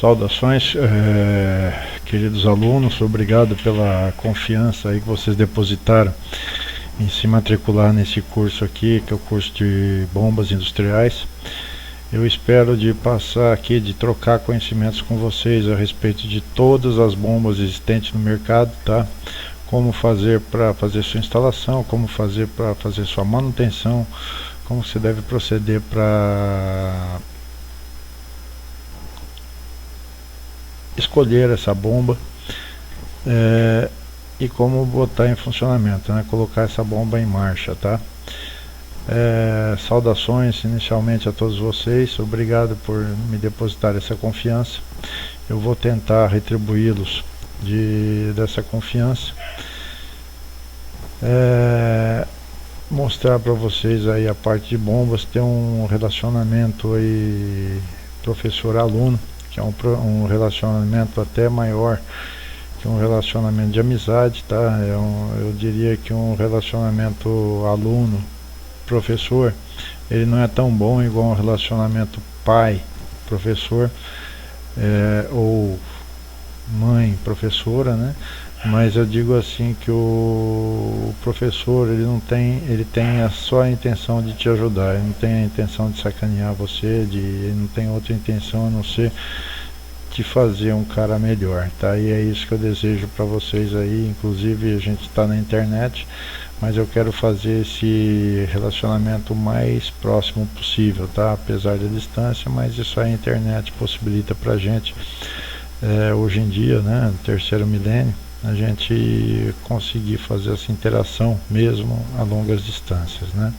Saudações, queridos alunos, obrigado pela confiança aí que vocês depositaram em se matricular nesse curso aqui, que é o curso de bombas industriais. Eu espero de passar aqui, de trocar conhecimentos com vocês a respeito de todas as bombas existentes no mercado, tá? Como fazer para fazer sua instalação, como fazer para fazer sua manutenção, como você deve proceder para escolher essa bomba e como botar em funcionamento, né? Colocar essa bomba em marcha, tá? Saudações inicialmente a todos vocês, obrigado por me depositar essa confiança. Eu vou tentar retribuí-los dessa confiança, mostrar para vocês aí a parte de bombas, ter um relacionamento aí professor-aluno, que é um relacionamento até maior que um relacionamento de amizade, tá? Eu diria que um relacionamento aluno-professor, ele não é tão bom igual um relacionamento pai-professor ou mãe-professora, né? Mas eu digo assim que o professor, ele tem só a intenção de te ajudar, ele não tem a intenção de sacanear você, ele não tem outra intenção a não ser te fazer um cara melhor, tá? E é isso que eu desejo para vocês aí. Inclusive a gente está na internet, mas eu quero fazer esse relacionamento o mais próximo possível, tá? Apesar da distância, mas isso a internet possibilita pra gente, hoje em dia, né, no terceiro milênio, a gente conseguir fazer essa interação mesmo a longas distâncias, né?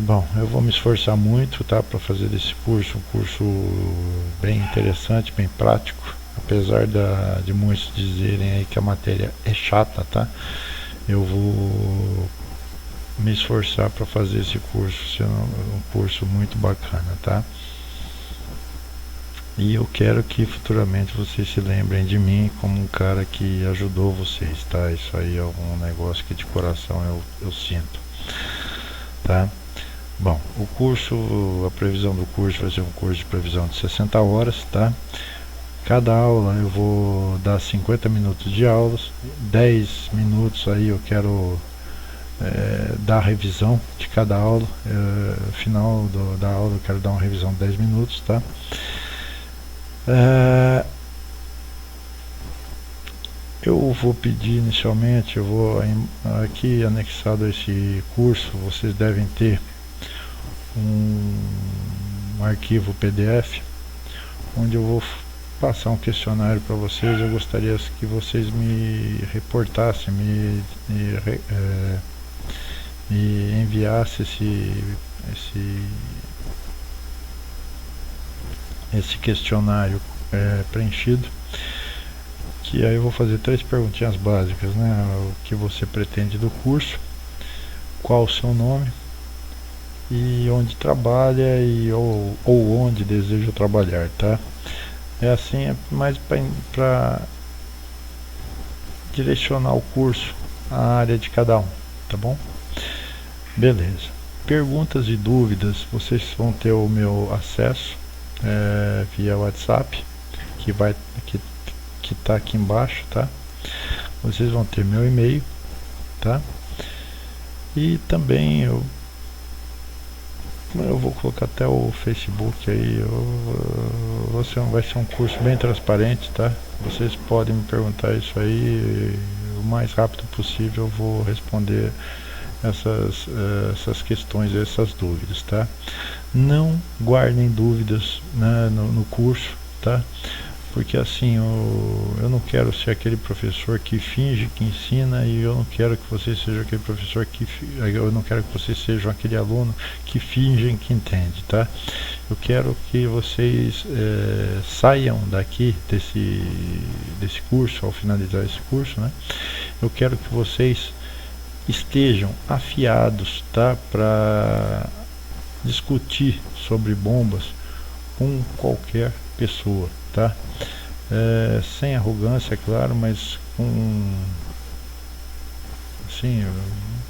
Bom, eu vou me esforçar muito, tá, para fazer desse curso um curso bem interessante, bem prático, apesar de muitos dizerem aí que a matéria é chata, tá? Eu vou me esforçar para fazer esse curso ser um curso muito bacana, tá? E eu quero que futuramente vocês se lembrem de mim como um cara que ajudou vocês, tá? Isso aí é um negócio que de coração eu sinto, tá? Bom, o curso, a previsão do curso vai ser um curso de previsão de 60 horas, tá? Cada aula eu vou dar 50 minutos de aulas, 10 minutos aí eu quero dar revisão de cada aula, final da aula eu quero dar uma revisão de 10 minutos, tá? Eu vou pedir inicialmente, eu vou aqui anexado a esse curso, vocês devem ter um arquivo PDF onde eu vou passar um questionário para vocês. Eu gostaria que vocês me reportassem, me enviassem esse questionário preenchido, que aí eu vou fazer 3 perguntinhas básicas, né? O que você pretende do curso, qual o seu nome e onde trabalha ou onde deseja trabalhar, tá? É assim, é mais para direcionar o curso à área de cada um, tá bom? Beleza. Perguntas e dúvidas, vocês vão ter o meu acesso via WhatsApp, que tá aqui embaixo, tá? Vocês vão ter meu e-mail, tá? E também eu vou colocar até o Facebook aí. Vai ser um curso bem transparente, tá? Vocês podem me perguntar isso aí, o mais rápido possível eu vou responder essas questões, essas dúvidas, tá? Não guardem dúvidas, né, no curso, tá? Porque assim, eu não quero ser aquele professor que finge que ensina, e eu não quero que vocês sejam aquele professor eu não quero que vocês sejam aquele aluno que fingem que entende, tá? Eu quero que vocês saiam daqui desse curso, ao finalizar esse curso, né? Eu quero que vocês estejam afiados, tá? Para discutir sobre bombas com qualquer pessoa, tá? Sem arrogância, é claro, mas com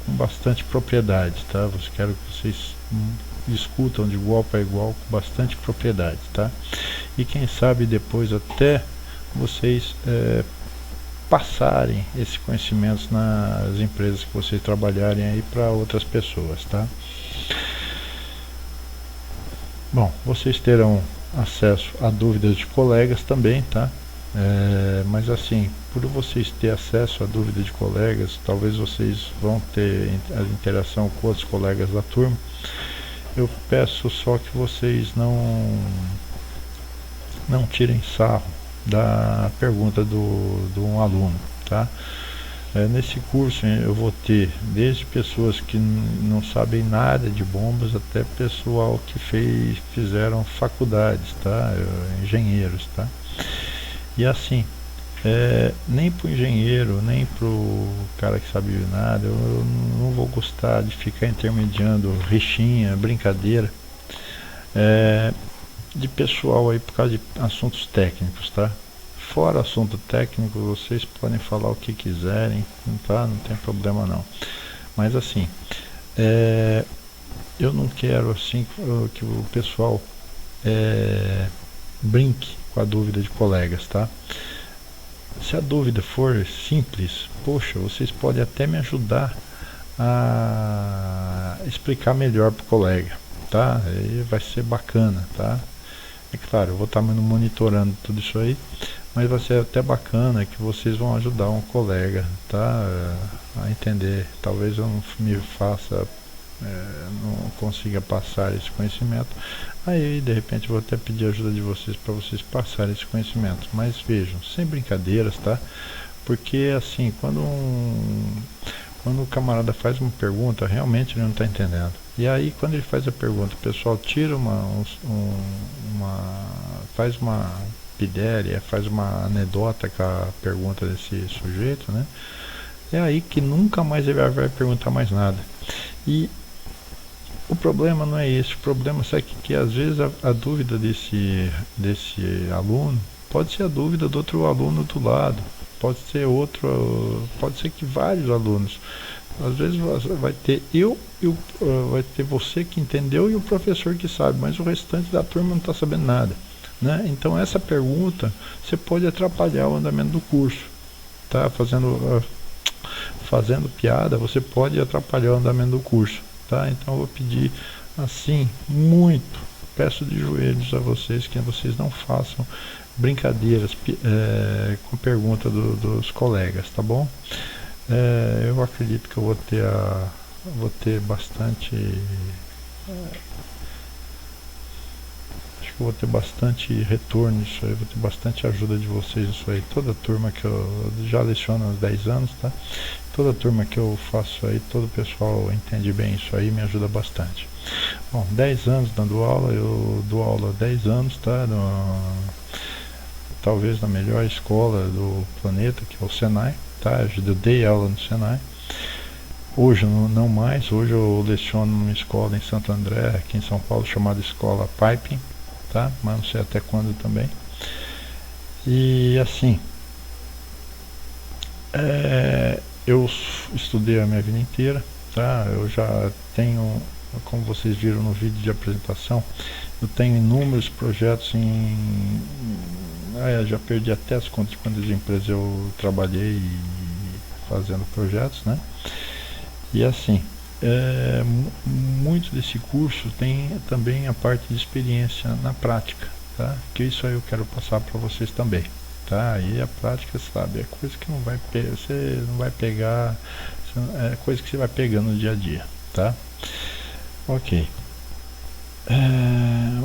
bastante propriedade, tá? Quero que vocês discutam de igual para igual com bastante propriedade, tá? E quem sabe depois até vocês passarem esses conhecimentos nas empresas que vocês trabalharem aí para outras pessoas, tá? Bom, vocês terão acesso a dúvidas de colegas também, tá? Mas assim, por vocês ter acesso a dúvidas de colegas, talvez vocês vão ter a interação com outros colegas da turma. Eu peço só que vocês não tirem sarro da pergunta de um aluno, tá? Nesse curso eu vou ter desde pessoas que não sabem nada de bombas até pessoal que fizeram faculdades, tá? Engenheiros, tá? E assim, nem para o engenheiro, nem para o cara que sabe nada, eu não vou gostar de ficar intermediando rixinha, brincadeira de pessoal aí por causa de assuntos técnicos, tá? Fora assunto técnico, vocês podem falar o que quiserem, tá? Não tem problema não. Mas assim, eu não quero assim que o pessoal brinque com a dúvida de colegas, tá? Se a dúvida for simples, poxa, vocês podem até me ajudar a explicar melhor para o colega, tá? Aí vai ser bacana, tá? É claro, eu vou estar monitorando tudo isso aí, mas vai ser até bacana que vocês vão ajudar um colega, tá? A entender. Talvez eu não me faça, não consiga passar esse conhecimento, aí de repente eu vou até pedir ajuda de vocês para vocês passarem esse conhecimento. Mas vejam, sem brincadeiras, tá? Porque assim, quando o camarada faz uma pergunta, realmente ele não está entendendo. E aí quando ele faz a pergunta, o pessoal tira faz uma pidéria, faz uma anedota com a pergunta desse sujeito, né? É aí que nunca mais ele vai perguntar mais nada. E o problema não é esse, o problema é que às vezes a dúvida desse aluno pode ser a dúvida do outro aluno do lado, pode ser que vários alunos. Às vezes vai ter vai ter você que entendeu e o professor que sabe, mas o restante da turma não está sabendo nada, né? Então essa pergunta você pode atrapalhar o andamento do curso, tá? Fazendo piada, você pode atrapalhar o andamento do curso, tá? Então eu vou pedir assim, peço de joelhos a vocês que vocês não façam brincadeiras com pergunta dos colegas, tá bom? Eu acredito que eu vou ter bastante, acho que eu vou ter bastante retorno nisso aí, vou ter bastante ajuda de vocês nisso aí. Toda turma que eu já leciono há 10 anos, tá? Toda turma que eu faço aí, todo o pessoal entende bem isso aí, me ajuda bastante. Bom, 10 anos dando aula, eu dou aula há 10 anos, tá? Talvez na melhor escola do planeta, que é o Senai, tá? Eu dei aula no Senai. Hoje não mais, hoje eu leciono numa escola em Santo André, aqui em São Paulo, chamada Escola Piping, tá? Mas não sei até quando também. E assim, eu estudei a minha vida inteira, tá? Eu já tenho, como vocês viram no vídeo de apresentação, eu tenho inúmeros projetos já perdi até as contas de quantas empresas eu trabalhei fazendo projetos, né? E assim, muito desse curso tem também a parte de experiência na prática, tá? Que isso aí eu quero passar para vocês também, tá? E a prática, sabe, é coisa que você não vai pegar, é coisa que você vai pegando no dia a dia, tá? Ok.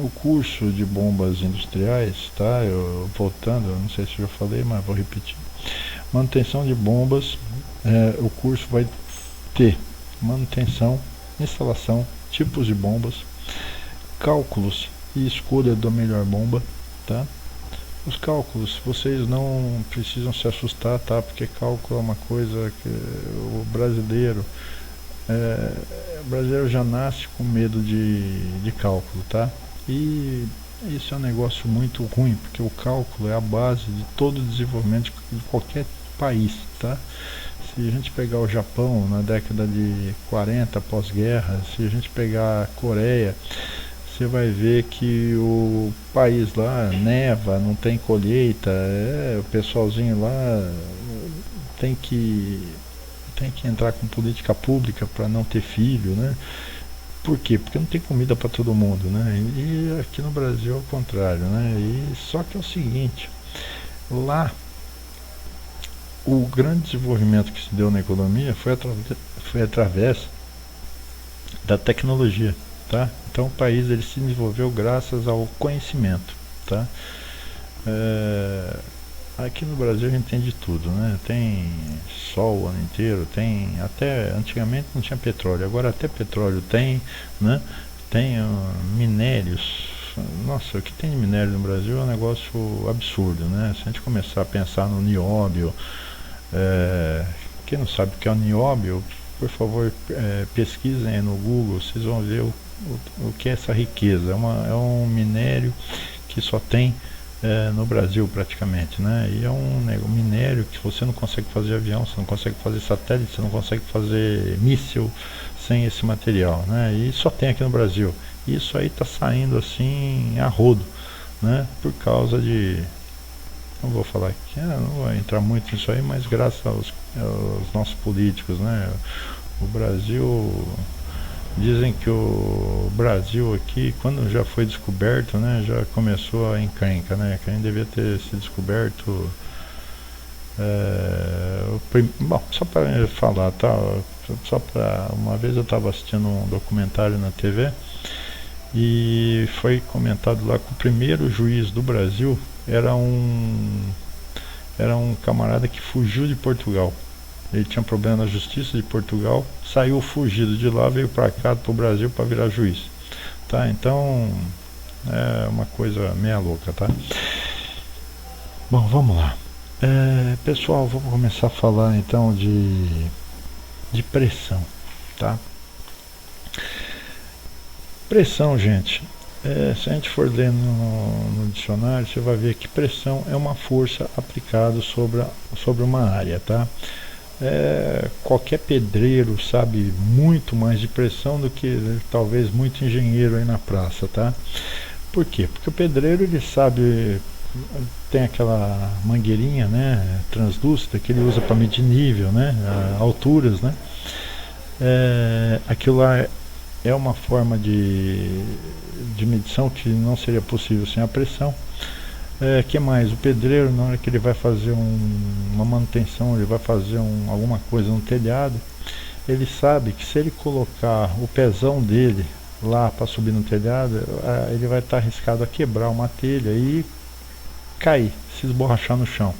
O curso de bombas industriais, tá? Voltando, eu não sei se eu já falei, mas vou repetir. Manutenção de bombas, o curso vai ter manutenção, instalação, tipos de bombas, cálculos e escolha da melhor bomba, tá? Os cálculos, vocês não precisam se assustar, tá? Porque cálculo é uma coisa que o brasileiro já nasce com medo de cálculo, tá? E isso é um negócio muito ruim, porque o cálculo é a base de todo o desenvolvimento de qualquer país, tá? Se a gente pegar o Japão na década de 40 pós-guerra, se a gente pegar a Coreia, você vai ver que o país lá neva, não tem colheita, o pessoalzinho lá tem que tem que entrar com política pública para não ter filho, né? Por quê? Porque não tem comida para todo mundo, né? E aqui no Brasil é o contrário, né? E só que é o seguinte, lá o grande desenvolvimento que se deu na economia foi através da tecnologia, tá? Então o país ele se desenvolveu graças ao conhecimento, tá? Aqui no Brasil a gente tem de tudo, né? Tem sol o ano inteiro, tem até antigamente não tinha petróleo, agora até petróleo tem, né? Tem minérios. Nossa, o que tem de minério no Brasil é um negócio absurdo, né? Se a gente começar a pensar no nióbio, quem não sabe o que é o nióbio, por favor, pesquisem aí no Google, vocês vão ver o que é essa riqueza. É um minério que só tem no Brasil praticamente, né? E é um minério que você não consegue fazer avião, você não consegue fazer satélite, você não consegue fazer míssil sem esse material, né? E só tem aqui no Brasil. Isso aí está saindo assim a rodo, né? Por causa de, não vou falar aqui, não vou entrar muito nisso aí, mas graças aos nossos políticos, né? O Brasil, dizem que o Brasil aqui, quando já foi descoberto, né, já começou a encrenca, né, que a gente devia ter se descoberto, bom, só para falar, tá, só para, uma vez eu estava assistindo um documentário na TV, e foi comentado lá que o primeiro juiz do Brasil era um camarada que fugiu de Portugal. Ele tinha problema na justiça de Portugal, saiu fugido de lá, veio para cá, para o Brasil, para virar juiz, tá? Então é uma coisa meia louca, tá? Bom, vamos lá. Pessoal, vamos começar a falar então de pressão, tá? Pressão, gente, se a gente for ler no dicionário, você vai ver que pressão é uma força aplicada sobre uma área, tá? Qualquer pedreiro sabe muito mais de pressão do que talvez muito engenheiro aí na praça, tá? Por quê? Porque o pedreiro ele sabe, tem aquela mangueirinha, né, translúcida que ele usa para medir nível, né, alturas, né? Aquilo lá é uma forma de medição que não seria possível sem a pressão. Que mais? O pedreiro, na hora que ele vai fazer uma manutenção, ele vai fazer alguma coisa no telhado, ele sabe que se ele colocar o pezão dele lá para subir no telhado, ele vai estar arriscado a quebrar uma telha e cair, se esborrachar no chão.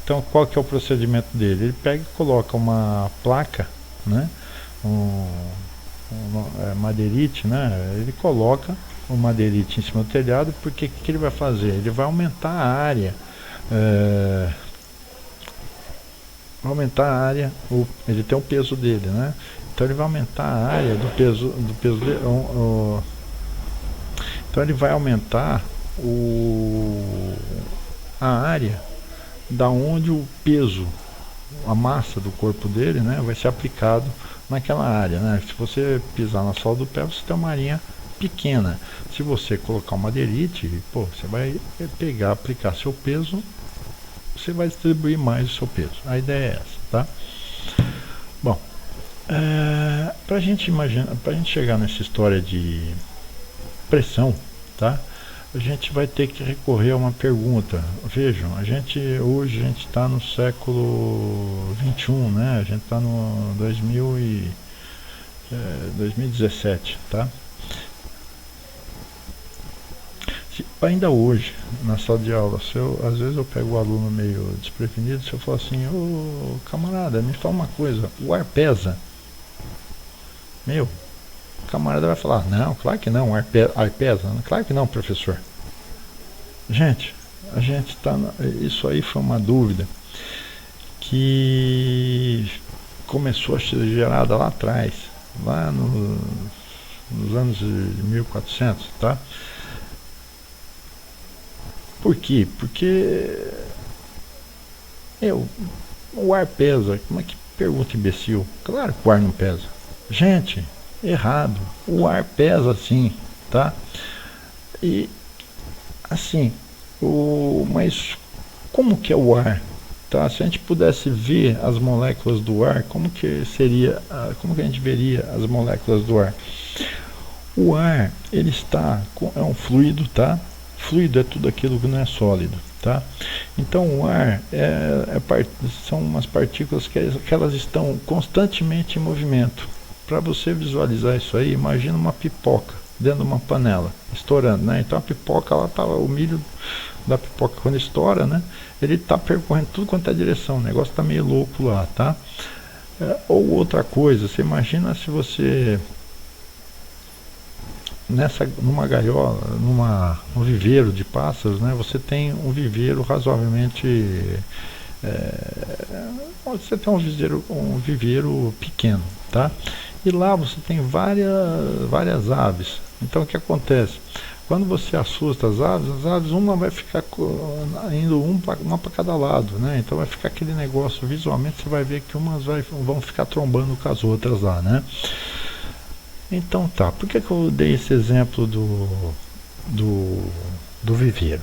Então qual que é o procedimento dele? Ele pega e coloca uma placa, né? Madeirite, né? Ele coloca o madeirite em cima do telhado, porque o que ele vai fazer? Ele vai aumentar a área, ele tem o peso dele, né? Então ele vai aumentar a área do peso dele, então ele vai aumentar a área da onde o peso, a massa do corpo dele, né, vai ser aplicado naquela área, né? Se você pisar na sola do pé, você tem uma arinha pequena. Se você colocar uma madeirite, você vai pegar, aplicar seu peso, você vai distribuir mais o seu peso. A ideia é essa, tá? Bom, pra gente chegar nessa história de pressão, tá? A gente vai ter que recorrer a uma pergunta. Vejam, hoje a gente está no século 21, né? A gente está no 2017, tá? Ainda hoje, na sala de aula, às vezes eu pego o aluno meio desprevenido, se eu falar assim, ô camarada, me fala uma coisa, o ar pesa? O camarada vai falar, não, claro que não, ar pesa. Claro que não, professor. Gente, a gente está, isso aí foi uma dúvida que começou a ser gerada lá atrás, lá nos anos de 1400, tá? Por quê? Porque o ar pesa. Pergunta imbecil. Claro que o ar não pesa. Gente, errado. O ar pesa sim, tá? E assim, mas como que é o ar? Tá? Se a gente pudesse ver as moléculas do ar, como que seria, como que a gente veria as moléculas do ar? O ar, ele é um fluido, tá? Fluido é tudo aquilo que não é sólido, tá? Então o ar são umas partículas que elas estão constantemente em movimento. Para você visualizar isso aí, imagina uma pipoca dentro de uma panela, estourando, né? Então a pipoca, o milho da pipoca quando estoura, né? Ele está percorrendo tudo quanto é direção, o negócio está meio louco lá, tá? Ou outra coisa, você imagina se você numa gaiola, num viveiro de pássaros, né? Você tem um viveiro razoavelmente você tem um viveiro pequeno, tá? E lá você tem várias aves. Então o que acontece? Quando você assusta as aves uma vai ficar indo uma para cada lado, né? Então vai ficar aquele negócio, visualmente você vai ver que umas vão ficar trombando com as outras lá, né? Então tá, por que eu dei esse exemplo do viveiro?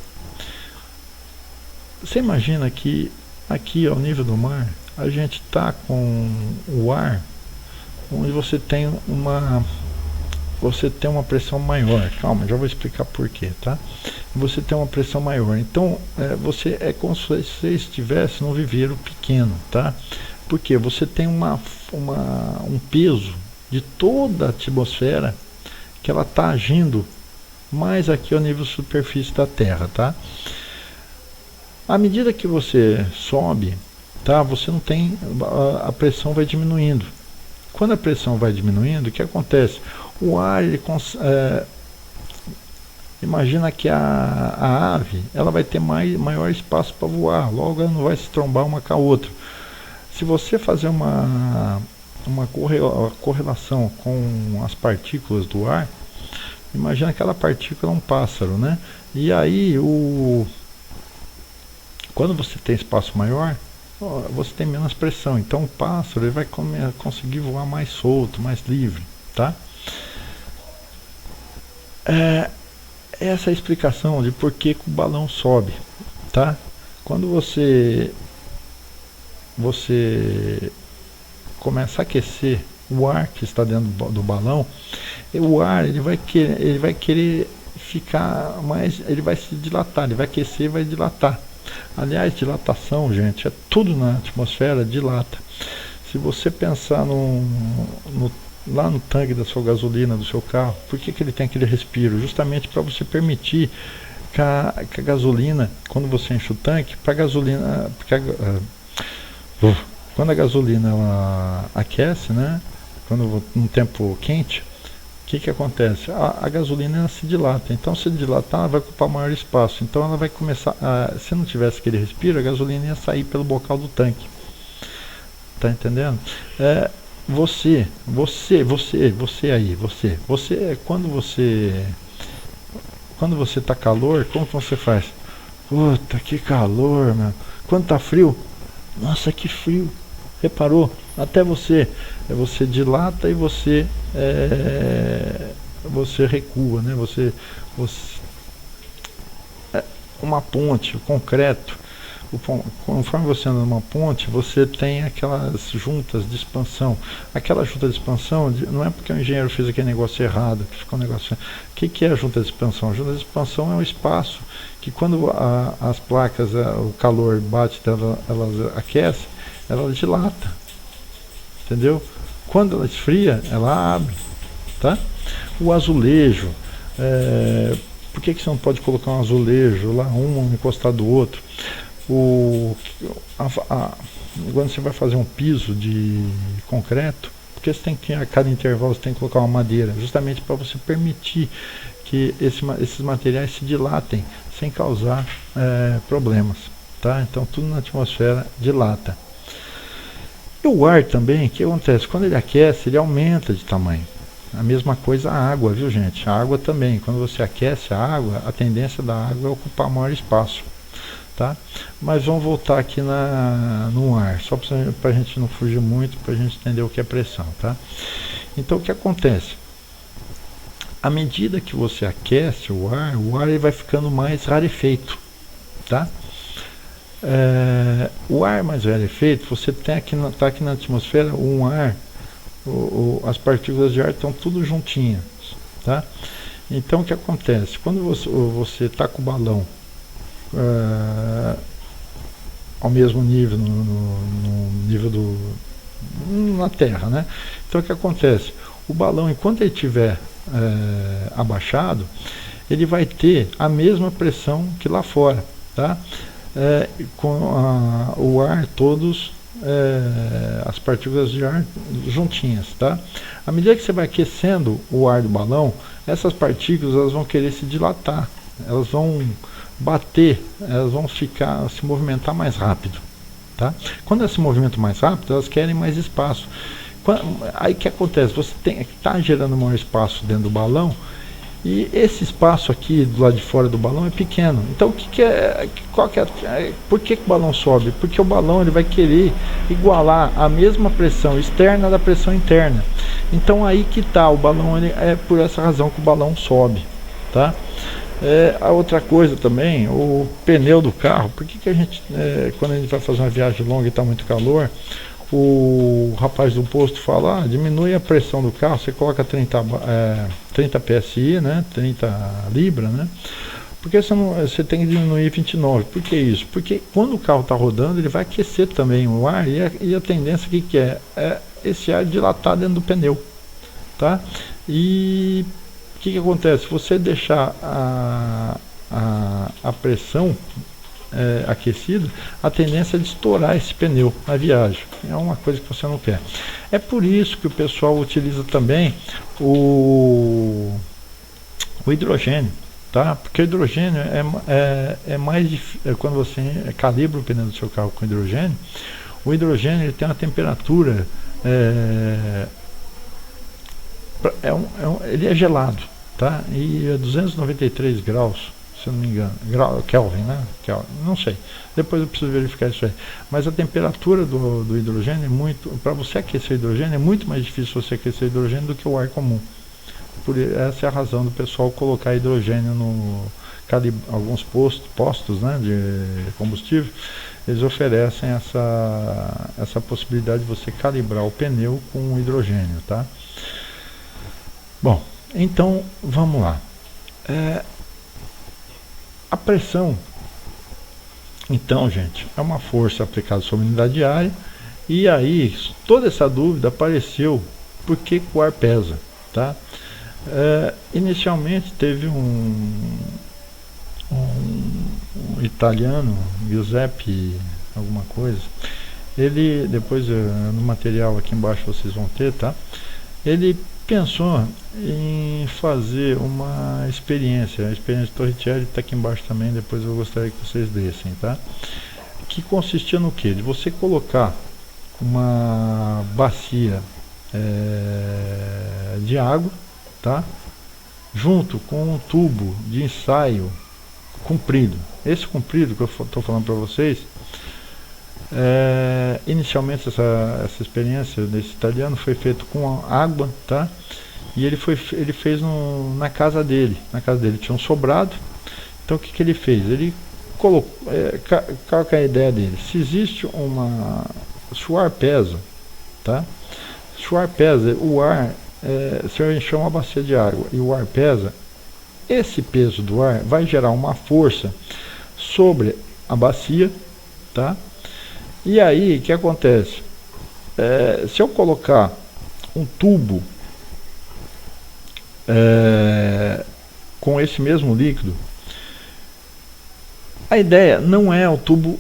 Você imagina que aqui ao nível do mar, a gente está com o ar, onde você tem uma pressão maior. Calma, já vou explicar por quê, tá? Você tem uma pressão maior. Então, é como se você estivesse num viveiro pequeno, tá? Porque você tem um peso de toda a atmosfera que ela está agindo mais aqui ao nível superfície da Terra, tá? À medida que você sobe, tá? Você não tem, a pressão vai diminuindo. Quando a pressão vai diminuindo, o que acontece? O ar, imagina que a ave, ela vai ter maior espaço para voar, logo ela não vai se trombar uma com a outra. Se você fazer uma correlação com as partículas do ar, imagina aquela partícula é um pássaro, né? E aí, quando você tem espaço maior, você tem menos pressão, então o pássaro ele vai conseguir voar mais solto, mais livre, tá? Essa é a explicação de por que o balão sobe, tá? Quando você começa a aquecer o ar que está dentro do balão, o ar ele vai querer ficar mais, ele vai se dilatar, ele vai aquecer e vai dilatar. Aliás, dilatação, gente, tudo na atmosfera dilata. Se você pensar lá no tanque da sua gasolina, do seu carro, por que ele tem aquele respiro? Justamente para você permitir que a gasolina, quando você enche o tanque, para a gasolina, quando a gasolina ela aquece, né? Quando num tempo quente, o que acontece? A gasolina ela se dilata, então se dilatar ela vai ocupar maior espaço, então ela vai começar se não tivesse aquele respiro, a gasolina ia sair pelo bocal do tanque, tá entendendo? Você aí, quando você tá calor, como que você faz? Puta, que calor, meu. Quando tá frio, nossa, que frio. Reparou? Até você dilata e você recua, né? Uma ponte, o concreto, conforme você anda numa ponte, você tem aquelas juntas de expansão. Aquela junta de expansão, não é porque o engenheiro fez aquele negócio errado, que ficou um negócio. O que é a junta de expansão? A junta de expansão é um espaço que quando as placas, o calor bate, elas aquecem, ela dilata, entendeu? Quando ela esfria, ela abre, tá? O azulejo, por que você não pode colocar um azulejo lá, um encostado do outro? Quando você vai fazer um piso de concreto, porque você tem que, a cada intervalo você tem que colocar uma madeira, justamente para você permitir que esses materiais se dilatem sem causar problemas, tá? Então tudo na atmosfera dilata. E o ar também, o que acontece? Quando ele aquece, ele aumenta de tamanho. A mesma coisa a água, viu, gente? A água também, quando você aquece a água, a tendência da água é ocupar maior espaço. tá? Mas vamos voltar aqui no ar, só para a gente não fugir muito, para a gente entender o que é pressão, tá? Então o que acontece? À medida que você aquece o ar ele vai ficando mais rarefeito, tá? O ar mais rarefeito, você tem aqui tá aqui na atmosfera um ar, as partículas de ar estão tudo juntinhas, tá? Então o que acontece? Quando você está com o balão ao mesmo nível, no nível na Terra, né? Então o que acontece? O balão, enquanto ele estiver abaixado, ele vai ter a mesma pressão que lá fora, tá? Com o ar todos, as partículas de ar juntinhas, tá? À medida que você vai aquecendo o ar do balão, essas partículas elas vão querer se dilatar, elas vão bater, elas vão se movimentar mais rápido, tá? Quando elas se movimentam mais rápido, elas querem mais espaço. Aí o que acontece? Você está gerando maior espaço dentro do balão, e esse espaço aqui do lado de fora do balão é pequeno. Então por que o balão sobe? Porque o balão ele vai querer igualar a mesma pressão externa da pressão interna. Então aí que está, o balão é por essa razão que o balão sobe, tá? A outra coisa também, o pneu do carro. Por que a gente, quando a gente vai fazer uma viagem longa e está muito calor, o rapaz do posto fala, diminui a pressão do carro, você coloca 30 PSI, né, 30 libra, né? Porque você tem que diminuir 29. Por que isso? Porque quando o carro está rodando, ele vai aquecer também o ar, e a tendência que é esse ar dilatar dentro do pneu, tá? E o que acontece? Se você deixar a pressão aquecida, a tendência é de estourar esse pneu na viagem. É uma coisa que você não quer. É por isso que o pessoal utiliza também o hidrogênio, tá? Porque o hidrogênio é mais difícil. Quando você calibra o pneu do seu carro com hidrogênio, o hidrogênio ele tem uma temperatura, ele é gelado, tá? E é 293 graus, se eu não me engano, Kelvin, né? Kelvin, não sei, depois eu preciso verificar isso aí. Mas a temperatura do hidrogênio é muito, para você aquecer o hidrogênio, é muito mais difícil você aquecer o hidrogênio do que o ar comum. Essa é a razão do pessoal colocar hidrogênio alguns postos, né, de combustível. Eles oferecem essa possibilidade de você calibrar o pneu com hidrogênio, tá? Bom, então vamos lá. A pressão, então, gente, é uma força aplicada sobre a unidade de área. E aí, toda essa dúvida apareceu por que o ar pesa, tá? Inicialmente teve um italiano, Giuseppe alguma coisa, ele, depois no material aqui embaixo vocês vão ter, tá? Ele pensou em fazer uma experiência, a experiência de Torricelli está aqui embaixo também, depois eu gostaria que vocês lessem, tá? Que consistia no que? De você colocar uma bacia de água, tá? Junto com um tubo de ensaio comprido. Esse comprido que eu estou falando para vocês, inicialmente essa experiência desse italiano foi feito com água, tá? E ele fez na casa dele. Na casa dele tinha um sobrado. Então o que ele fez? Ele colocou, qual que é a ideia dele? Se existe se o ar pesa, tá? Se o ar pesa, se eu encher uma bacia de água e o ar pesa, esse peso do ar vai gerar uma força sobre a bacia, tá? E aí, o que acontece? Se eu colocar um tubo com esse mesmo líquido, a ideia não é o tubo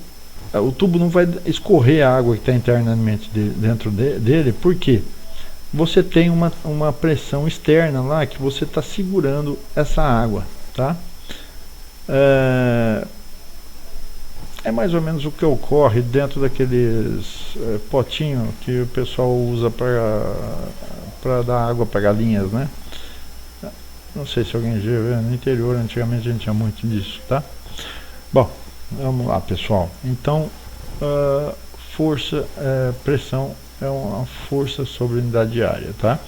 não vai escorrer a água que está internamente dentro dele, porque você tem uma pressão externa lá que você está segurando essa água, tá? É mais ou menos o que ocorre dentro daqueles potinhos que o pessoal usa para dar água para galinhas, né? Não sei se alguém já viu, no interior antigamente a gente tinha muito disso, tá? Bom, Vamos lá, pessoal. Então, força, pressão é uma força sobre a unidade de área, tá?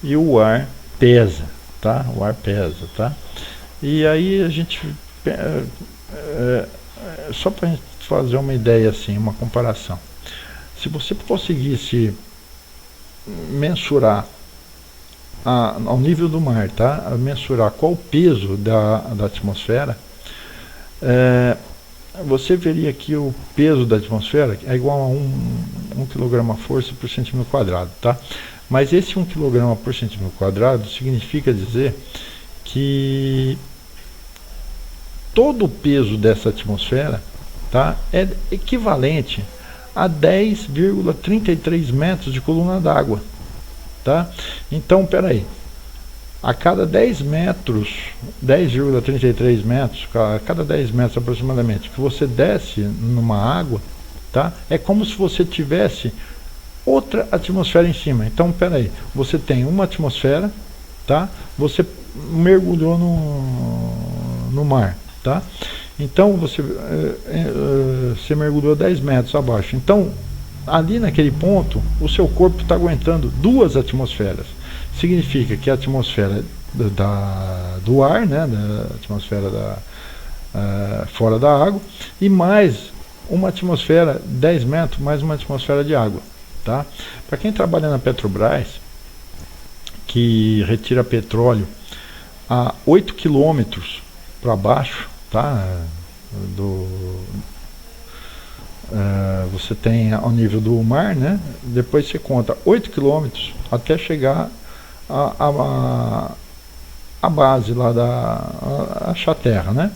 E o ar pesa, tá? O ar pesa, tá? E aí a gente, só para a gente fazer uma ideia assim, uma comparação. Se você conseguisse mensurar ao nível do mar, tá? Mensurar qual o peso da atmosfera, você veria que o peso da atmosfera é igual a 1 kg força por centímetro quadrado, tá? Mas esse 1 kg por centímetro quadrado significa dizer que todo o peso dessa atmosfera, tá, é equivalente a 10,33 metros de coluna d'água, tá? Então, peraí, a cada 10 metros, 10,33 metros, a cada 10 metros aproximadamente, que você desce numa água, tá? É como se você tivesse outra atmosfera em cima. Então, peraí, você tem uma atmosfera, tá? Você mergulhou no mar, tá? Então, você mergulhou 10 metros abaixo. Então, ali naquele ponto, o seu corpo está aguentando 2 atmosferas. Significa que a atmosfera do ar, né, da atmosfera fora da água, e mais uma atmosfera, 10 metros, mais uma atmosfera de água. Tá? Para quem trabalha na Petrobras, que retira petróleo a 8 quilômetros para baixo, tá? Você tem ao nível do mar, né? Depois você conta 8 quilômetros até chegar a base lá achar terra, né?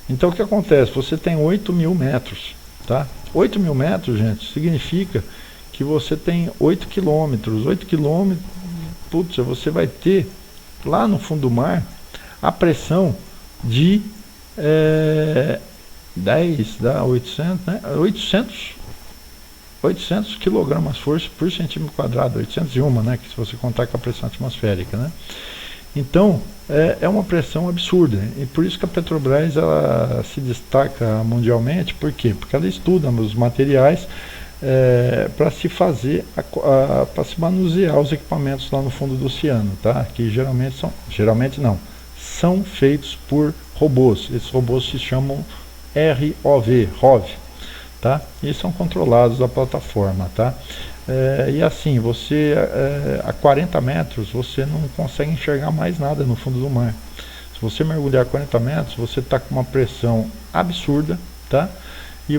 Então o que acontece? Você tem 8.000 metros, tá? 8.000 metros, gente, significa que você tem 8 quilômetros. 8 quilômetros, putz, você vai ter lá no fundo do mar a pressão de 10, dá 800, né? 800 kg força por centímetro quadrado, 801, né? Que se você contar com a pressão atmosférica, né? Então, é uma pressão absurda, e por isso que a Petrobras ela se destaca mundialmente. Por quê? Porque ela estuda os materiais para se fazer, para se manusear os equipamentos lá no fundo do oceano, tá? Que são feitos por robôs. Esses robôs se chamam ROV, tá? E são controlados da plataforma, tá? E assim, você a 40 metros você não consegue enxergar mais nada no fundo do mar. Se você mergulhar 40 metros, você está com uma pressão absurda, tá? E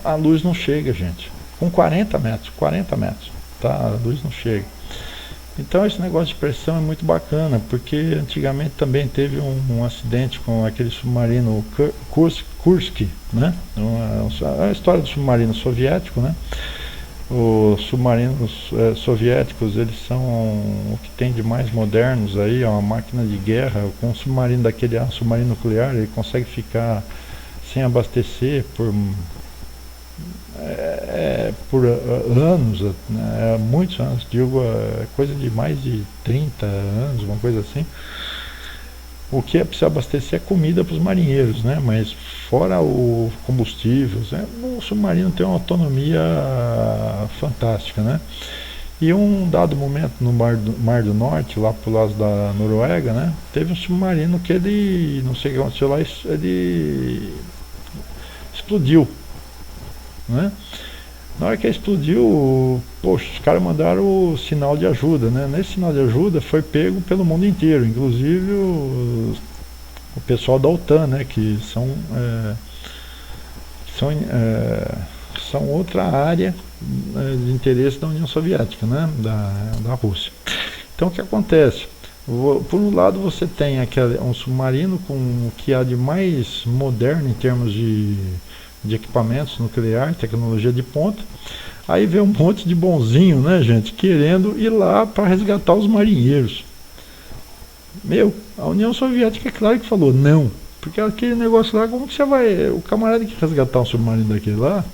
a luz não chega, gente. Com 40 metros, tá? A luz não chega. Então esse negócio de pressão é muito bacana, porque antigamente também teve um acidente com aquele submarino Kursk, né? A história do submarino soviético, né? Os submarinos soviéticos, eles são o que tem de mais modernos aí, é uma máquina de guerra. Com um submarino daquele, um submarino nuclear, ele consegue ficar sem abastecer por anos, né, muitos anos, digo, coisa de mais de 30 anos, uma coisa assim. O que é preciso abastecer é comida para os marinheiros, né? Mas fora o combustível, né? O submarino tem uma autonomia fantástica, né? E um dado momento no Mar do Norte, lá pro lado da Noruega, né? Teve um submarino que ele, não sei o que aconteceu lá, ele explodiu, né? Na hora que explodiu, poxa, os caras mandaram o sinal de ajuda, né? Nesse sinal de ajuda foi pego pelo mundo inteiro, inclusive o pessoal da OTAN, né? Que são outra área de interesse da União Soviética, né? Da Rússia. Então o que acontece? Por um lado você tem um submarino com o que há de mais moderno em termos de equipamentos nucleares, tecnologia de ponta. Aí vem um monte de bonzinho, né, gente, querendo ir lá para resgatar os marinheiros. A União Soviética é claro que falou não, porque aquele negócio lá, como que você vai, o camarada que resgatar um submarino daquele lá,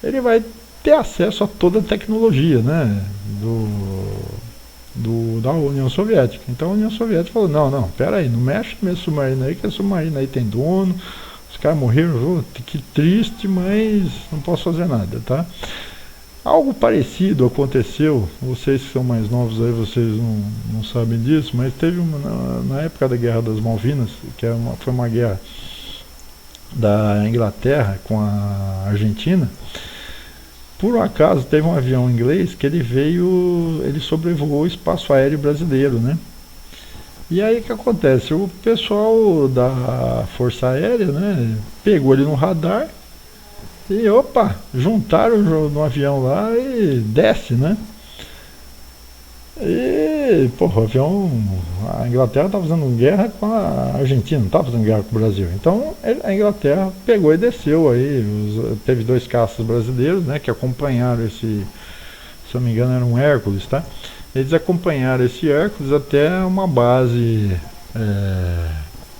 ele vai ter acesso a toda a tecnologia, né, da União Soviética. Então a União Soviética falou, não, pera aí, não mexe nesse submarino aí, que esse submarino aí tem dono, Os caras morreram, que triste, mas não posso fazer nada, tá? Algo parecido aconteceu, vocês que são mais novos aí, vocês não sabem disso, mas teve na época da Guerra das Malvinas, que foi uma guerra da Inglaterra com a Argentina. Por um acaso teve um avião inglês que ele sobrevoou o espaço aéreo brasileiro, né? E aí o que acontece? O pessoal da Força Aérea, né, pegou ele no radar e opa, juntaram no avião lá e desce, né? E, porra, o avião, a Inglaterra estava fazendo guerra com a Argentina, não estava fazendo guerra com o Brasil. Então a Inglaterra pegou e desceu aí. Teve 2 caças brasileiros, né, que acompanharam esse, se eu não me engano era um Hércules, tá? Eles acompanharam esse Hércules até uma base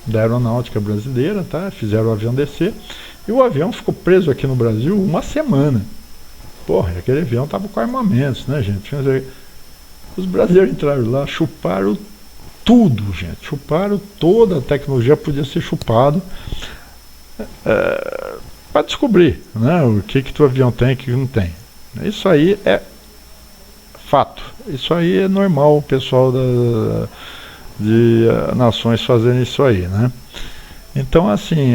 da aeronáutica brasileira, tá? Fizeram o avião descer e o avião ficou preso aqui no Brasil uma semana. Porra, aquele avião tava com armamentos, né, gente? Os brasileiros entraram lá, chuparam tudo, gente. Chuparam toda a tecnologia, podia ser chupado para descobrir, né, o que o avião tem e o que não tem. Isso aí é fato. Isso aí é normal o pessoal de nações fazerem isso aí, né? Então, assim,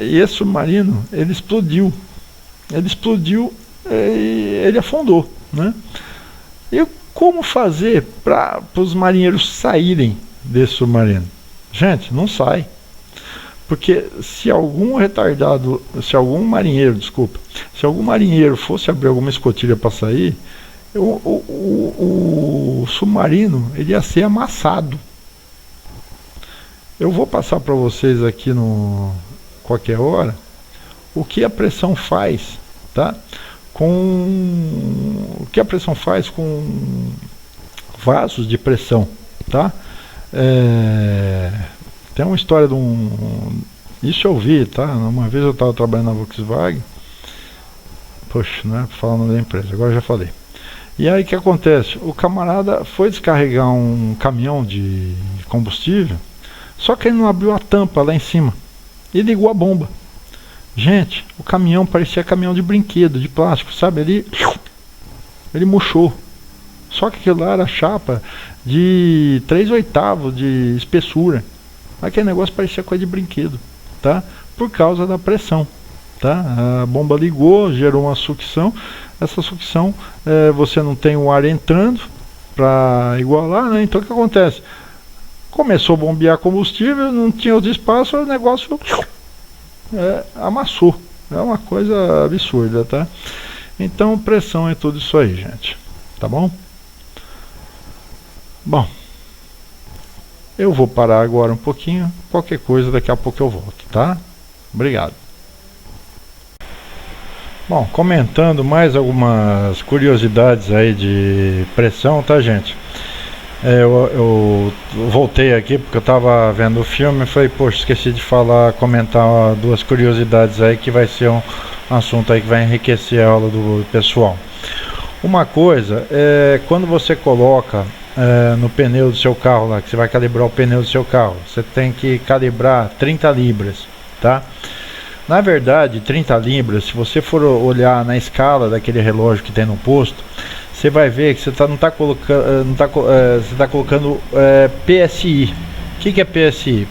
esse submarino, ele explodiu. Ele explodiu e ele afundou, né? E como fazer para os marinheiros saírem desse submarino? Gente, não sai. Porque se algum marinheiro fosse abrir alguma escotilha para sair, o submarino ele ia ser amassado. Eu vou passar para vocês aqui qualquer hora o que a pressão faz, tá? O que a pressão faz com vasos de pressão, tá? Tem uma história de isso eu vi, tá? Uma vez eu estava trabalhando na Volkswagen, poxa, não é falando da empresa, agora já falei. E aí o que acontece? O camarada foi descarregar um caminhão de combustível, só que ele não abriu a tampa lá em cima e ligou a bomba. Gente, o caminhão parecia caminhão de brinquedo, de plástico, sabe? Ele murchou. Só que aquilo lá era chapa de 3/8 de espessura. Aquele negócio parecia coisa de brinquedo, tá? Por causa da pressão, tá? A bomba ligou, gerou uma sucção. Essa sucção, você não tem o ar entrando para igualar, né? Então o que acontece? Começou a bombear combustível, não tinha outro espaço, o negócio amassou. É uma coisa absurda, tá? Então pressão é tudo isso aí, gente. Tá bom? Bom, eu vou parar agora um pouquinho. Qualquer coisa, daqui a pouco eu volto, tá? Obrigado. Bom, comentando mais algumas curiosidades aí de pressão, tá, gente? Eu voltei aqui porque eu tava vendo o filme e falei, poxa, esqueci de comentar 2 curiosidades aí que vai ser um assunto aí que vai enriquecer a aula do pessoal. Uma coisa é quando você coloca no pneu do seu carro lá, que você vai calibrar o pneu do seu carro, você tem que calibrar 30 libras, tá? Na verdade, 30 libras, se você for olhar na escala daquele relógio que tem no posto, você vai ver que você não está colocando PSI. O que é PSI?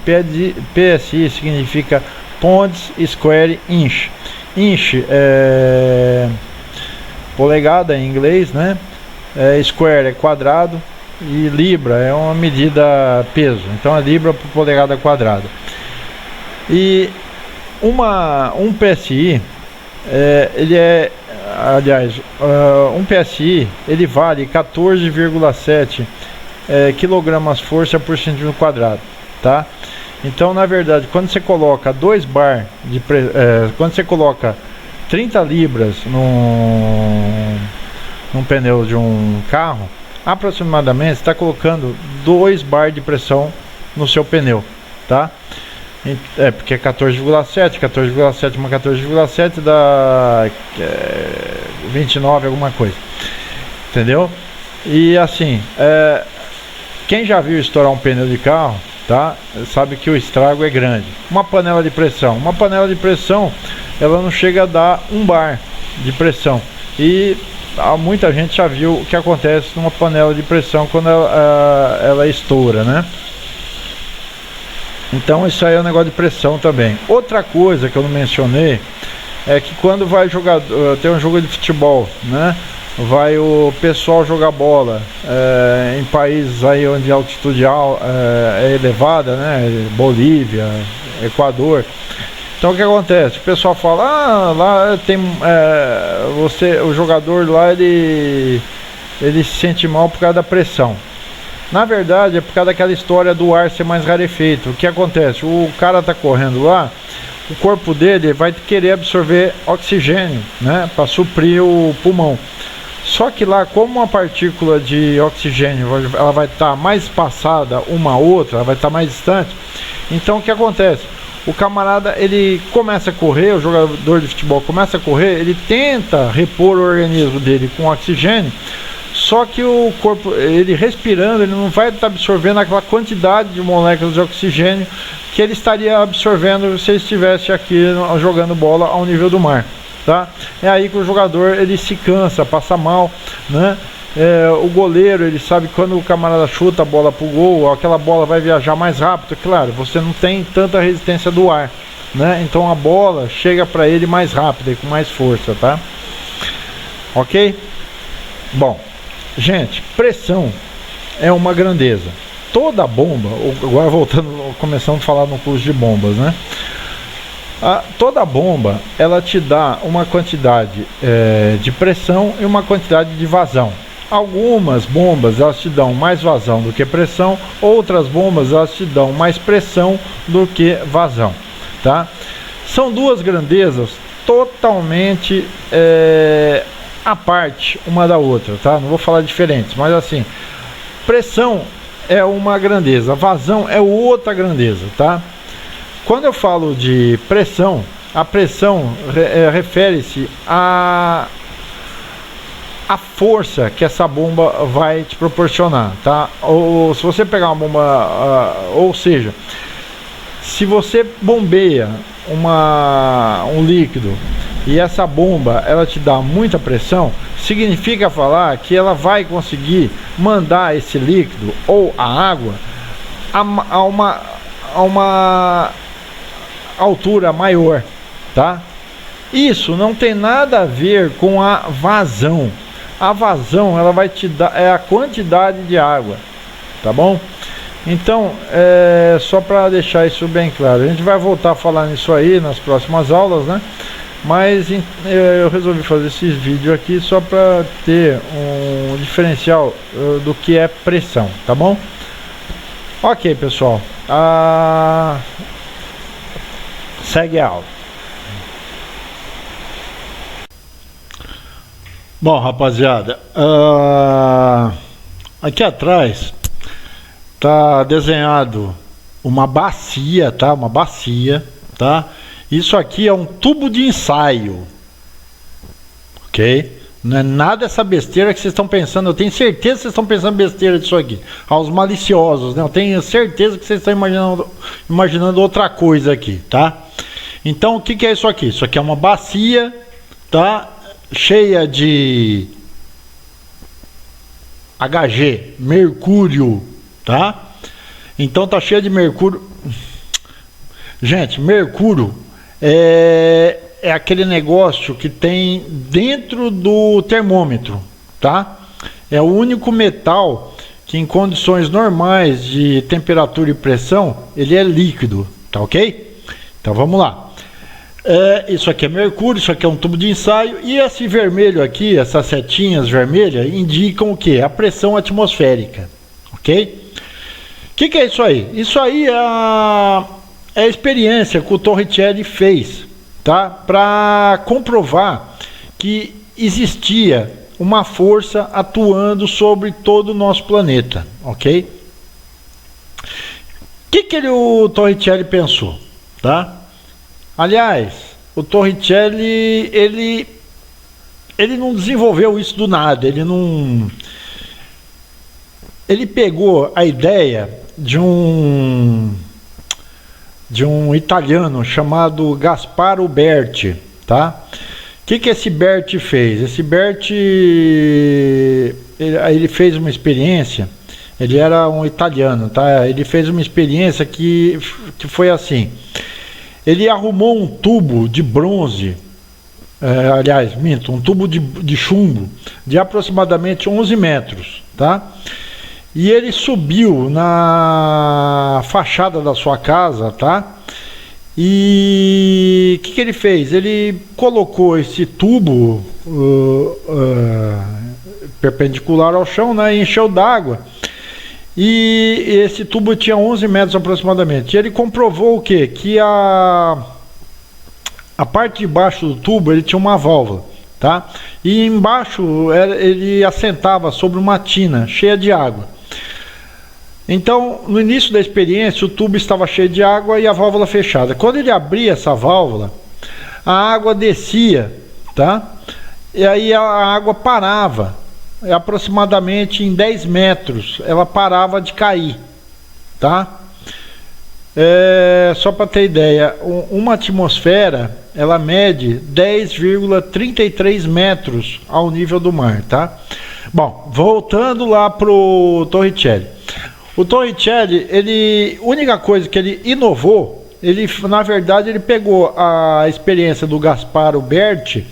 PSI significa Pounds Square Inch. Inch é polegada em inglês, né? Square é quadrado e libra é uma medida peso. Então é libra por polegada quadrada. E um PSI, um PSI ele vale 14,7 kg/força por centímetro quadrado, tá? Então, na verdade, quando você coloca 2 bar quando você coloca 30 libras num pneu de um carro, aproximadamente está colocando 2 bar de pressão no seu pneu, tá? Porque é 14,7 mais 14,7 dá 29 alguma coisa, entendeu? E assim, quem já viu estourar um pneu de carro, tá? Sabe que o estrago é grande. Uma panela de pressão, ela não chega a dar 1 bar de pressão, e muita gente já viu o que acontece numa panela de pressão quando ela estoura, né? Então isso aí é um negócio de pressão também. Outra coisa que eu não mencionei é que quando vai jogar, tem um jogo de futebol, né? Vai o pessoal jogar bola em países aí onde a altitude é elevada, né? Bolívia, Equador. Então o que acontece? O pessoal fala, lá tem o jogador lá ele se sente mal por causa da pressão. Na verdade é por causa daquela história do ar ser mais rarefeito. O que acontece? O cara tá correndo lá, o corpo dele vai querer absorver oxigênio, né, para suprir o pulmão. Só que lá, como uma partícula de oxigênio ela vai estar mais espaçada uma outra, ela vai estar mais distante. Então o que acontece? O camarada ele começa a correr, o jogador de futebol começa a correr, ele tenta repor o organismo dele com oxigênio. Só que o corpo, ele respirando, ele não vai estar absorvendo aquela quantidade de moléculas de oxigênio que ele estaria absorvendo se ele estivesse aqui jogando bola ao nível do mar, tá? É aí que o jogador ele se cansa, passa mal, né? O goleiro, ele sabe que quando o camarada chuta a bola pro gol, aquela bola vai viajar mais rápido. Claro, você não tem tanta resistência do ar, né? Então a bola chega para ele mais rápida e com mais força, tá? Ok? Bom, gente, pressão é uma grandeza. Toda bomba, agora voltando, começando a falar no curso de bombas, né? Toda bomba, ela te dá uma quantidade de pressão e uma quantidade de vazão. Algumas bombas, elas te dão mais vazão do que pressão, outras bombas, elas te dão mais pressão do que vazão, tá? São duas grandezas totalmente à parte uma da outra, tá? Não vou falar diferentes, mas assim, pressão é uma grandeza, vazão é outra grandeza, tá? Quando eu falo de pressão, a pressão refere-se à força que essa bomba vai te proporcionar, tá? Ou se você pegar uma bomba, ou seja, se você bombeia um líquido e essa bomba ela te dá muita pressão, significa falar que ela vai conseguir mandar esse líquido ou a água a uma altura maior, tá? Isso não tem nada a ver com a vazão. A vazão ela vai te dar a quantidade de água, tá bom? Então só para deixar isso bem claro, a gente vai voltar a falar nisso aí nas próximas aulas, né? Mas eu resolvi fazer esses vídeos aqui só para ter um diferencial do que é pressão, tá bom? Ok, pessoal, segue a aula. Bom, rapaziada, aqui atrás tá desenhado uma bacia, tá? Uma bacia, tá? Isso aqui é um tubo de ensaio, ok? Não é nada essa besteira que vocês estão pensando. Eu tenho certeza que vocês estão pensando besteira disso aqui. Aos maliciosos, né? Eu tenho certeza que vocês estão imaginando outra coisa aqui, tá? Então, o que é isso aqui? Isso aqui é uma bacia, tá? Cheia de Hg, mercúrio, tá? Então tá cheia de mercúrio. Gente, mercúrio é aquele negócio que tem dentro do termômetro, tá? É o único metal que em condições normais de temperatura e pressão ele é líquido, tá ok? Então vamos lá. Isso aqui é mercúrio, isso aqui é um tubo de ensaio, e esse vermelho aqui, essas setinhas vermelhas, indicam o que? A pressão atmosférica, ok? O que é isso aí? Isso aí é a experiência que o Torricelli fez, tá? Para comprovar que existia uma força atuando sobre todo o nosso planeta, ok? O que o Torricelli pensou, tá? Aliás, o Torricelli, ele não desenvolveu isso do nada, ele pegou a ideia de um italiano chamado Gasparo Berti, tá? O que esse Berti fez? Esse Berti, ele fez uma experiência, ele era um italiano, tá? Ele fez uma experiência que foi assim, ele arrumou um tubo de bronze, aliás, minto, um tubo de chumbo de aproximadamente 11 metros, tá? E ele subiu na fachada da sua casa, tá? E o que ele fez? Ele colocou esse tubo perpendicular ao chão, né? E encheu d'água. E esse tubo tinha 11 metros aproximadamente. E ele comprovou o quê? Que a parte de baixo do tubo ele tinha uma válvula, tá? E embaixo ele assentava sobre uma tina cheia de água. Então, no início da experiência, o tubo estava cheio de água e a válvula fechada. Quando ele abria essa válvula, a água descia, tá? E aí a água parava, aproximadamente em 10 metros, ela parava de cair, tá? Só para ter ideia, uma atmosfera, ela mede 10,33 metros ao nível do mar, tá? Bom, voltando lá pro Torricelli. O Torricelli, a única coisa que ele inovou, na verdade, ele pegou a experiência do Gasparo Berti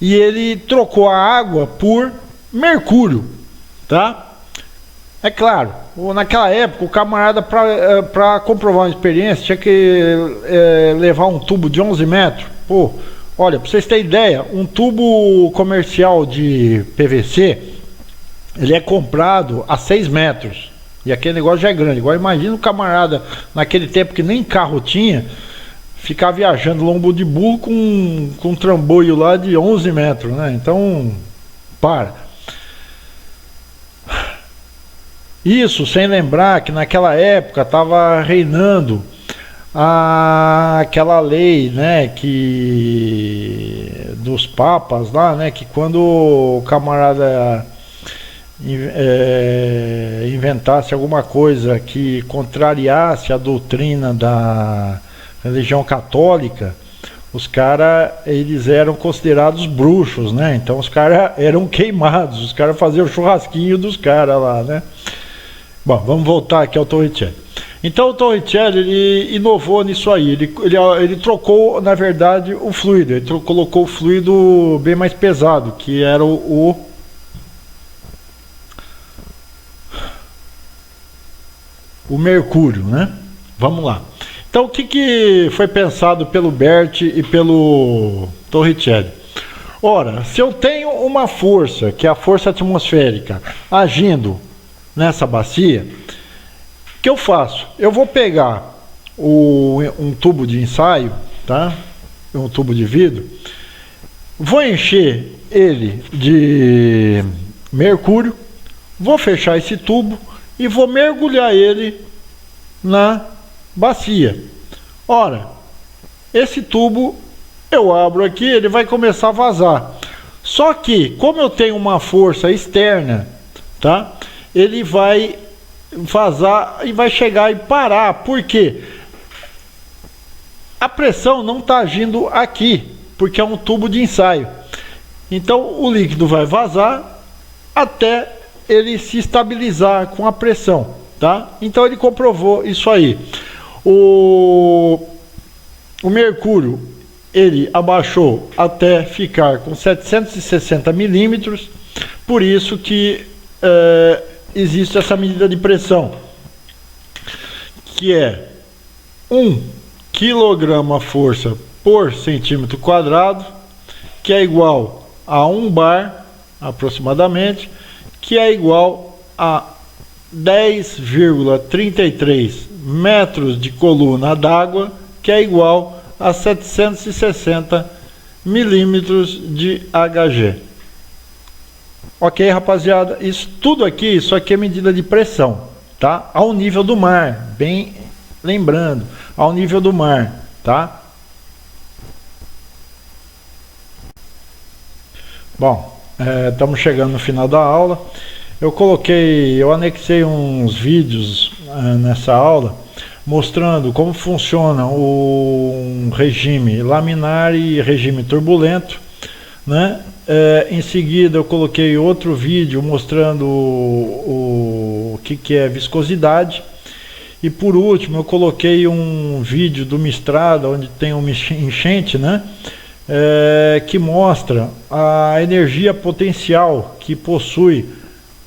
e ele trocou a água por mercúrio, tá? É claro, naquela época o camarada para comprovar uma experiência tinha que levar um tubo de 11 metros. Pô, olha, para vocês terem ideia, um tubo comercial de PVC, ele é comprado a 6 metros. E aquele negócio já é grande. Agora imagina o camarada, naquele tempo que nem carro tinha, ficar viajando lombo de burro com um trambolho lá de 11 metros, né? Então, para. Isso sem lembrar que naquela época estava reinando aquela lei, né, dos papas lá, né, que quando o camarada inventasse alguma coisa que contrariasse a doutrina da religião católica, os caras, eles eram considerados bruxos, né? Então os caras eram queimados, os caras faziam o churrasquinho dos caras lá, né? Bom, vamos voltar aqui ao Torricelli. Então o Torricelli, ele inovou nisso aí, ele trocou, na verdade, o fluido, ele colocou o fluido bem mais pesado, que era o mercúrio, né? Vamos lá. Então, o que foi pensado pelo Berti e pelo Torricelli? Ora, se eu tenho uma força, que é a força atmosférica, agindo nessa bacia, o que eu faço? Eu vou pegar um tubo de ensaio, tá? Um tubo de vidro, vou encher ele de mercúrio, vou fechar esse tubo e vou mergulhar ele na bacia. Ora, esse tubo eu abro aqui, ele vai começar a vazar. Só que, como eu tenho uma força externa, tá? Ele vai vazar e vai chegar e parar. Por quê? A pressão não está agindo aqui, porque é um tubo de ensaio. Então o líquido vai vazar até ele se estabilizar com a pressão, tá? Então ele comprovou isso aí. O mercúrio, ele abaixou até ficar com 760 milímetros, por isso que existe essa medida de pressão, que é 1 kg força por centímetro quadrado, que é igual a 1 bar aproximadamente, que é igual a 10,33 metros de coluna d'água, que é igual a 760 milímetros de Hg. Ok, rapaziada? Isso tudo aqui, isso aqui é medida de pressão, tá? Ao nível do mar, bem lembrando, ao nível do mar, tá? Bom, estamos chegando no final da aula. Eu anexei uns vídeos nessa aula, mostrando como funciona um regime laminar e regime turbulento, né? Em seguida eu coloquei outro vídeo mostrando o que é viscosidade, e por último eu coloquei um vídeo de uma estrada onde tem uma enchente, né? Que mostra a energia potencial que possui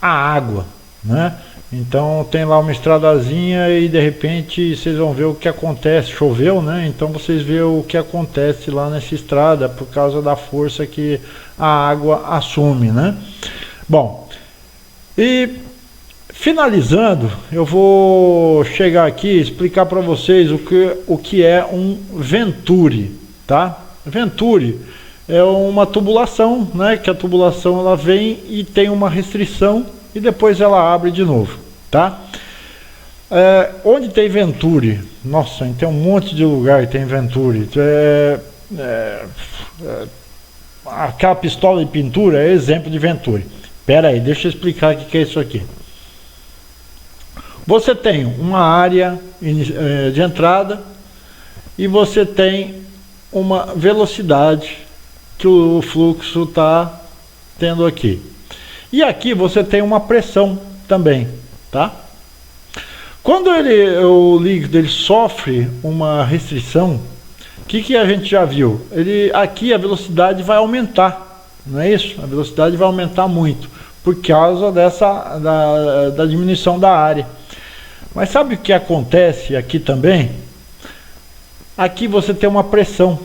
a água, né? Então tem lá uma estradazinha e de repente vocês vão ver o que acontece. Choveu, né? Então vocês vê o que acontece lá nessa estrada por causa da força que a água assume, né? Bom, e finalizando, eu vou chegar aqui e explicar para vocês o que é um Venturi, tá? Venturi é uma tubulação, né? Que a tubulação ela vem e tem uma restrição e depois ela abre de novo, tá? Onde tem Venturi? Nossa, tem um monte de lugar que tem Venturi. Aquela pistola de pintura é exemplo de Venturi. Pera aí, deixa eu explicar o que é isso aqui. Você tem uma área de entrada e você tem uma velocidade que o fluxo está tendo aqui. E aqui você tem uma pressão também, tá? Quando o líquido ele sofre uma restrição, o que a gente já viu? Aqui a velocidade vai aumentar, não é isso? A velocidade vai aumentar muito, por causa da diminuição da área. Mas sabe o que acontece aqui também? Aqui você tem uma pressão,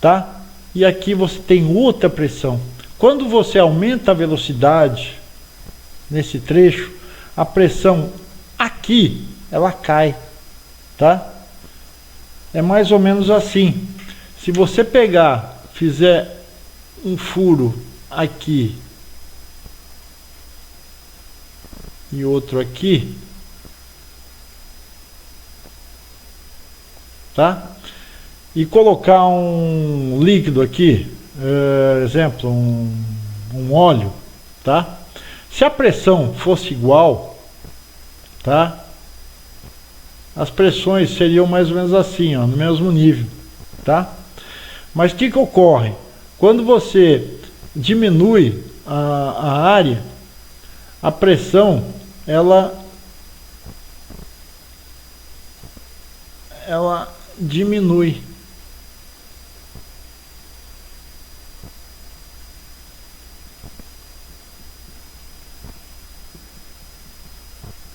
tá? E aqui você tem outra pressão. Quando você aumenta a velocidade nesse trecho, a pressão aqui, ela cai, tá? É mais ou menos assim. Se você fizer um furo aqui e outro aqui, tá? E colocar um líquido aqui, exemplo, um óleo, tá? Se a pressão fosse igual, tá? As pressões seriam mais ou menos assim, ó, no mesmo nível, tá? Mas o que ocorre? Quando você diminui a área, a pressão, ela diminui.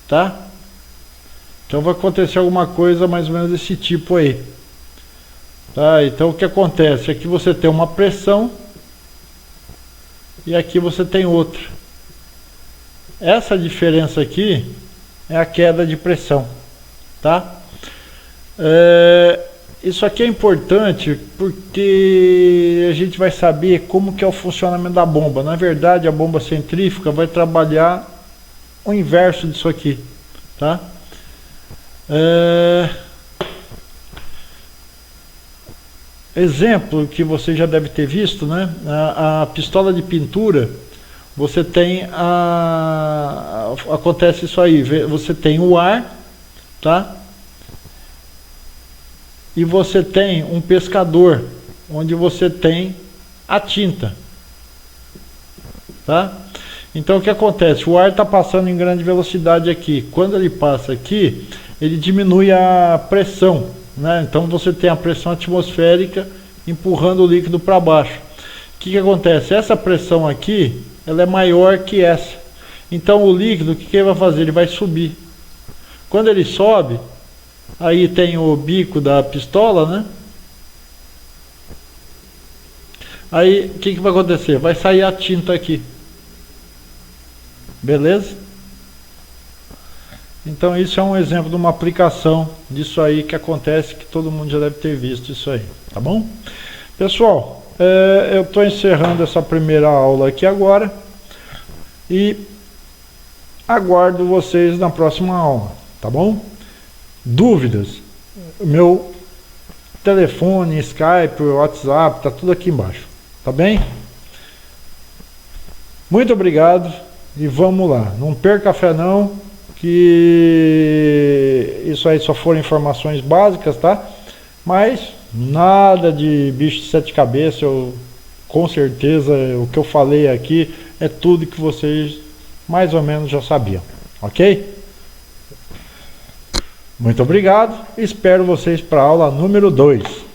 Tá? Então vai acontecer alguma coisa mais ou menos desse tipo aí. Tá? Então o que acontece? Aqui você tem uma pressão e aqui você tem outra. Essa diferença aqui é a queda de pressão. Tá? Isso aqui é importante porque a gente vai saber como que é o funcionamento da bomba. Na verdade, a bomba centrífuga vai trabalhar o inverso disso aqui, tá? Exemplo que você já deve ter visto, né? A pistola de pintura, você tem acontece isso aí, você tem o ar, tá? E você tem um pescador, onde você tem a tinta, tá? Então o que acontece? O ar está passando em grande velocidade aqui. Quando ele passa aqui, ele diminui a pressão, né? Então você tem a pressão atmosférica empurrando o líquido para baixo. O que acontece? Essa pressão aqui, ela é maior que essa. Então o líquido, o que ele vai fazer? Ele vai subir. Quando ele sobe, aí tem o bico da pistola, né? Aí o que vai acontecer? Vai sair a tinta aqui. Beleza? Então isso é um exemplo de uma aplicação disso aí que acontece, que todo mundo já deve ter visto isso aí, tá bom? Pessoal, eu estou encerrando essa primeira aula aqui agora e aguardo vocês na próxima aula, tá bom? Dúvidas? Meu telefone, Skype, WhatsApp, tá tudo aqui embaixo, tá bem? Muito obrigado. E vamos lá, não perca a fé não, que isso aí só foram informações básicas, tá? Mas nada de bicho de sete cabeças, com certeza o que eu falei aqui é tudo que vocês mais ou menos já sabiam, ok? Muito obrigado, espero vocês para a aula número 2.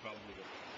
Probably the